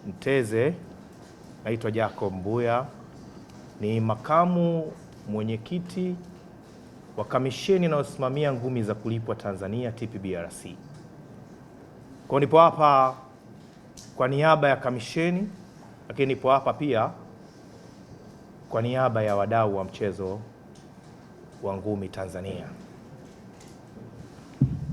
Mteze. Naitwa Jacob Mbuya, ni makamu mwenyekiti wa kamisheni inayosimamia ngumi za kulipwa Tanzania TPBRC. Kwa nipo hapa kwa niaba ya kamisheni, lakini nipo hapa pia kwa niaba ya wadau wa mchezo wa ngumi Tanzania.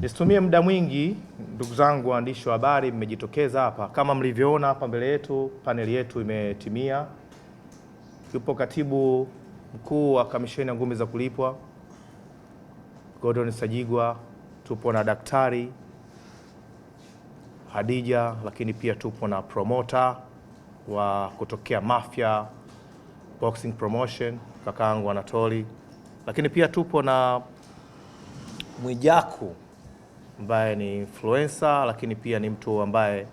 Nisitumie muda mwingi, ndugu zangu waandishi wa habari, mmejitokeza hapa. Kama mlivyoona hapa mbele yetu, paneli yetu imetimia. Yupo katibu mkuu wa kamisheni ya ngumi za kulipwa Gordon Sajigwa, tupo na daktari Hadija, lakini pia tupo na promoter wa kutokea Mafia Boxing Promotion kakaangu Anatoli, lakini pia tupo na Mwijaku ambaye ni influencer, lakini pia ni mtu ambaye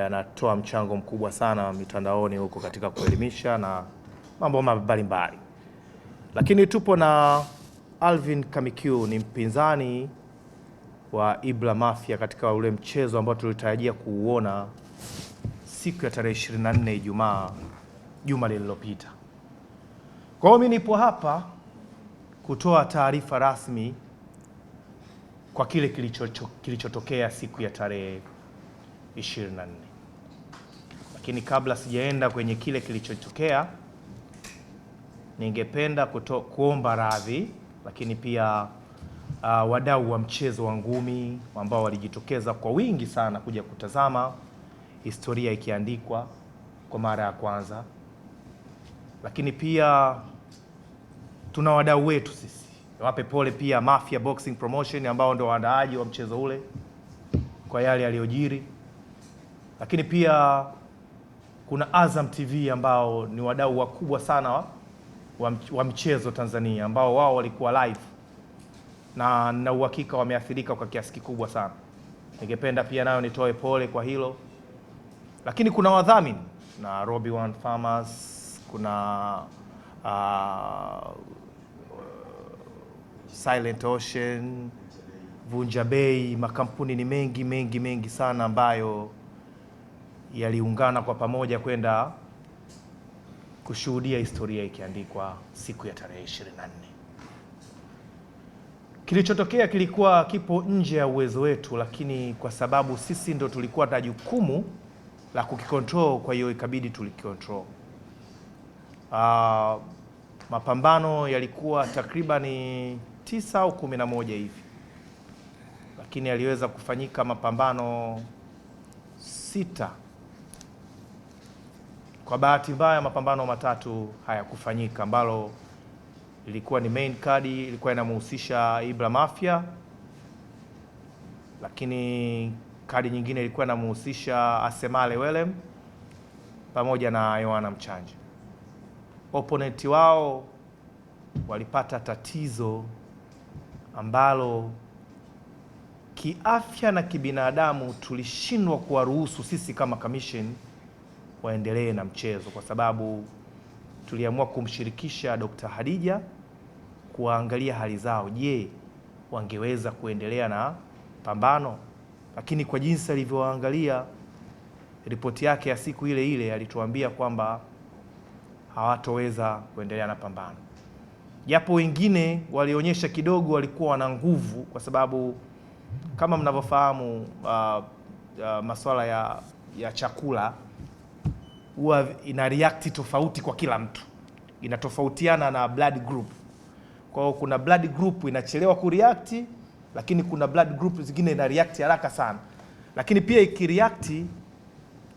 anatoa mchango mkubwa sana mitandaoni huko katika kuelimisha na mambo mbalimbali. Lakini tupo na Alvin Kamikiu, ni mpinzani wa Ibra Mafia katika ule mchezo ambao tulitarajia kuuona siku ya tarehe 24 Ijumaa juma lililopita. Kwa hiyo mimi nipo hapa kutoa taarifa rasmi kwa kile kilichotokea siku ya tarehe 24. Lakini kabla sijaenda kwenye kile kilichotokea, ningependa kuomba radhi, lakini pia wadau wa mchezo wa ngumi ambao walijitokeza kwa wingi sana kuja kutazama historia ikiandikwa kwa mara ya kwanza. Lakini pia tuna wadau wetu sisi, wape pole pia Mafia Boxing Promotion ambao ndio waandaaji wa mchezo ule kwa yale yaliyojiri. Lakini pia kuna Azam TV ambao ni wadau wakubwa sana wa mchezo Tanzania, ambao wao walikuwa live na uhakika wameathirika kwa kiasi kikubwa sana. Ningependa pia nayo nitoe pole kwa hilo. Lakini kuna wadhamini na Robbie One Farmers, kuna Silent Ocean, Vunja Bei, makampuni ni mengi sana ambayo yaliungana kwa pamoja kwenda kushuhudia historia ikiandikwa siku ya tarehe 24. Kilichotokea kilikuwa kipo nje ya uwezo wetu, lakini kwa sababu sisi ndo tulikuwa na jukumu la kukikontrol, kwa hiyo ikabidi tulikontrol. Mapambano yalikuwa takribani 9 au 11 hivi, lakini yaliweza kufanyika mapambano 6. Kwa bahati mbaya mapambano 3 hayakufanyika, ambalo ilikuwa ni main card, ilikuwa inamhusisha Ibra Mafia, lakini kadi nyingine ilikuwa inamhusisha Asemale Welem pamoja na Yohana Mchanje. Opponent wao walipata tatizo ambalo kiafya na kibinadamu tulishindwa kuwaruhusu sisi kama commission waendelee na mchezo, kwa sababu tuliamua kumshirikisha Dr. Hadija kuangalia hali zao. Je, wangeweza kuendelea na pambano? Lakini kwa jinsi alivyoangalia ripoti yake ya siku ile ile, alituambia kwamba hawatoweza kuendelea na pambano. Japo wengine walionyesha kidogo walikuwa wana nguvu, kwa sababu kama mnavyofahamu masuala ya chakula huwa ina react tofauti kwa kila mtu, inatofautiana na blood group. Kwa hiyo kuna blood group inachelewa kureact, lakini kuna blood group zingine ina react haraka sana. Lakini pia ikireact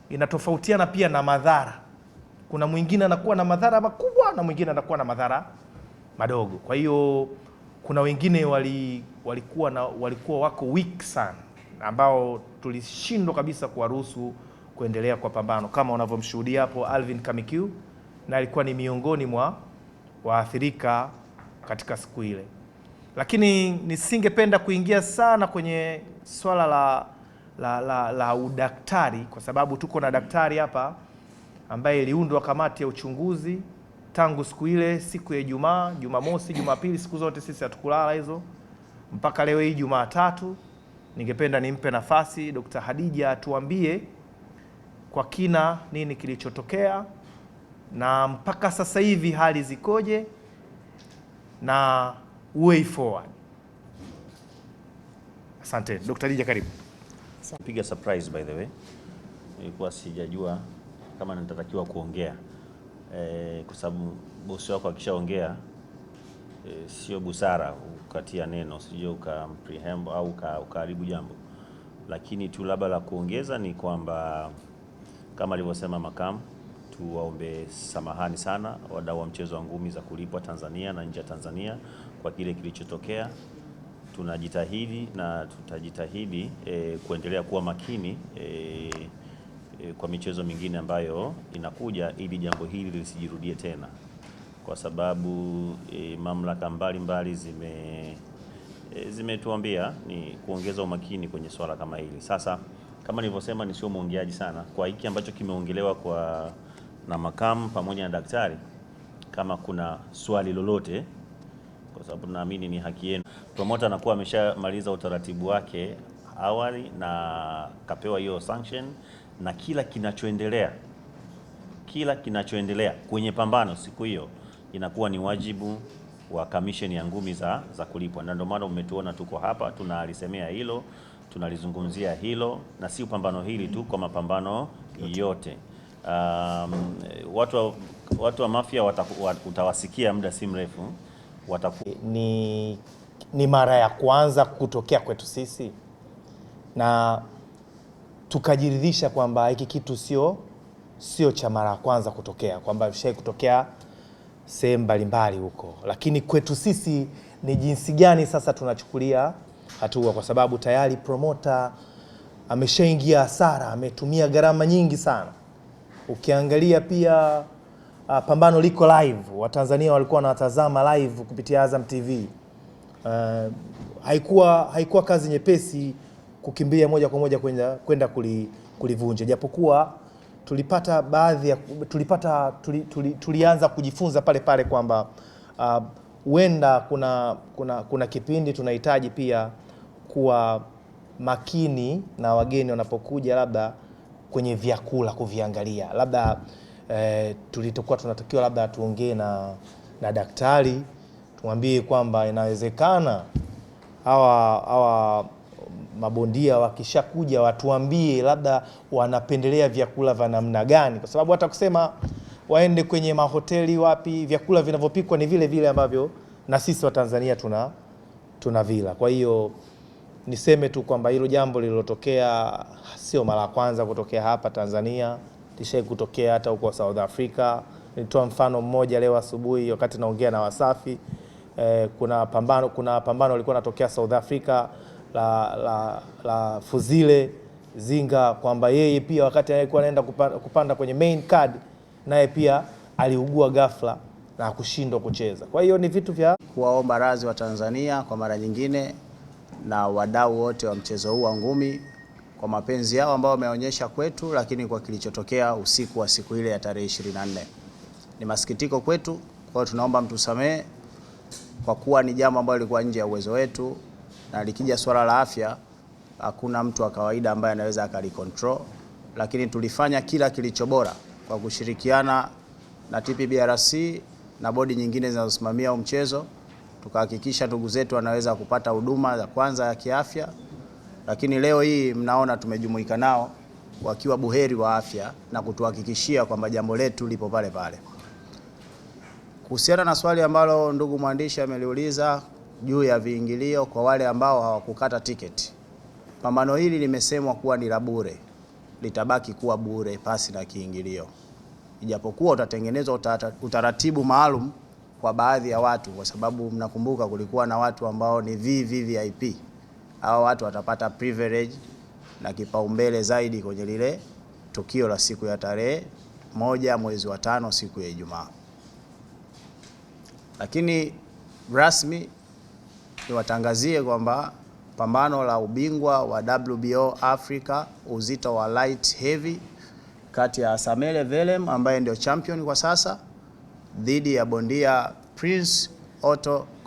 inatofautiana pia na madhara. Kuna mwingine anakuwa na madhara makubwa na mwingine anakuwa na madhara madogo. Kwa hiyo kuna wengine walikuwa wako weak sana, ambao tulishindwa kabisa kuwaruhusu kuendelea kwa pambano, kama unavyomshuhudia hapo Alvin Kamikiu, na alikuwa ni miongoni mwa waathirika katika siku ile. Lakini nisingependa kuingia sana kwenye swala la udaktari, kwa sababu tuko na daktari hapa ambaye iliundwa kamati ya uchunguzi tangu siku ile, siku ya Ijumaa, Jumamosi, Jumapili, siku zote sisi hatukulala hizo mpaka leo hii Jumatatu. Ningependa nimpe nafasi Dr. Hadija atuambie kwa kina nini kilichotokea na mpaka sasa hivi hali zikoje na way forward. Asante. Dr. Hadija, karibu. Piga surprise by the way. Nilikuwa sijajua kama nitatakiwa kuongea. Kwa sababu bosi wako akishaongea sio busara ukatia neno, sije ukampreempt au ukaharibu jambo. Lakini tu labda la kuongeza ni kwamba kama alivyosema makamu, tuwaombe samahani sana wadau wa mchezo wa ngumi za kulipwa Tanzania na nje ya Tanzania kwa kile kilichotokea. Tunajitahidi na tutajitahidi kuendelea kuwa makini kwa michezo mingine ambayo inakuja, ili jambo hili lisijirudie tena, kwa sababu mamlaka mbalimbali zimetuambia ni kuongeza umakini kwenye swala kama hili. Sasa kama nilivyosema, ni sio muongeaji sana kwa hiki ambacho kimeongelewa na makamu pamoja na daktari. Kama kuna swali lolote, kwa sababu naamini ni haki yenu, promoter anakuwa ameshamaliza utaratibu wake awali na kapewa hiyo sanction, na kila kinachoendelea kwenye pambano siku hiyo inakuwa ni wajibu wa commission ya ngumi za kulipwa. Na ndio maana umetuona tuko hapa tunalisemea hilo, tunalizungumzia hilo, na si pambano hili tu, kwa mapambano yote. Watu wa Mafia utawasikia muda si mrefu ni mara ya kwanza kutokea kwetu sisi, na tukajiridhisha kwamba hiki kitu sio cha mara ya kwanza kutokea, kwamba vishawahi kutokea sehemu mbalimbali huko, lakini kwetu sisi ni jinsi gani sasa tunachukulia hatua, kwa sababu tayari promoter ameshaingia hasara, ametumia gharama nyingi sana. Ukiangalia pia pambano liko live, Watanzania walikuwa wanatazama live kupitia Azam TV. Haikuwa kazi nyepesi kukimbia moja kwa moja kwenda kulivunja, japokuwa tulianza kujifunza pale kwamba huenda kuna kipindi tunahitaji pia kuwa makini na wageni wanapokuja, labda kwenye vyakula kuviangalia, labda tulitokuwa tunatakiwa labda tuongee na daktari, tumwambie kwamba inawezekana hawa mabondia wakishakuja watuambie labda wanapendelea vyakula vya namna gani, kwa sababu hata kusema waende kwenye mahoteli wapi, vyakula vinavyopikwa ni vile vile ambavyo na sisi wa Tanzania tuna vila. Kwa hiyo niseme tu kwamba hilo jambo lililotokea sio mara ya kwanza kutokea hapa Tanzania, lishawahi kutokea hata huko South Africa. Nitoa mfano mmoja leo asubuhi wakati naongea na Wasafi, kuna pambano lilikuwa natokea South Africa la Fuzile Zinga, kwamba yeye pia wakati alikuwa anaenda kupanda kwenye main card, naye pia aliugua ghafla na kushindwa kucheza. Kwa hiyo ni vitu vya kuwaomba radhi wa Tanzania kwa mara nyingine na wadau wote wa mchezo huu wa ngumi kwa mapenzi yao ambao wameonyesha kwetu, lakini kwa kilichotokea usiku wa siku ile ya tarehe 24 ni masikitiko kwetu. Kwa hiyo tunaomba mtusamee kwa kuwa ni jambo ambalo lilikuwa nje ya uwezo wetu, na likija swala la afya hakuna mtu wa kawaida ambaye anaweza akalicontrol, lakini tulifanya kila kilicho bora kwa kushirikiana na TPBRC na bodi nyingine zinazosimamia mchezo, tukahakikisha ndugu zetu wanaweza kupata huduma za kwanza ya kiafya. Lakini leo hii mnaona tumejumuika nao wakiwa buheri wa afya na kutuhakikishia kwamba jambo letu lipo pale pale. Kuhusiana na swali ambalo ndugu mwandishi ameliuliza juu ya viingilio kwa wale ambao hawakukata tiketi, pambano hili limesemwa kuwa ni la bure, litabaki kuwa bure pasi na kiingilio, ijapokuwa utatengenezwa utaratibu maalum kwa baadhi ya watu, kwa sababu mnakumbuka kulikuwa na watu ambao ni VVIP. Hao watu watapata privilege na kipaumbele zaidi kwenye lile tukio la siku ya tarehe 1 mwezi wa 5 siku ya Ijumaa. Lakini rasmi niwatangazie kwamba pambano la ubingwa wa WBO Africa uzito wa light heavy kati ya Asamele Velem ambaye ndio champion kwa sasa dhidi ya bondia Prince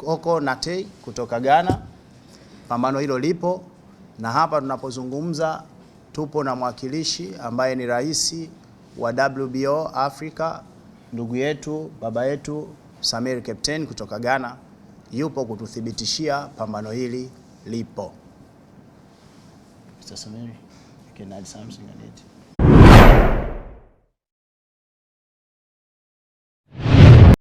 Oko Natey kutoka Ghana. Pambano hilo lipo, na hapa tunapozungumza tupo na mwakilishi ambaye ni rais wa WBO Africa, ndugu yetu, baba yetu Samir Captain kutoka Ghana, yupo kututhibitishia pambano hili lipo. Mr. Samir, you can add something on it.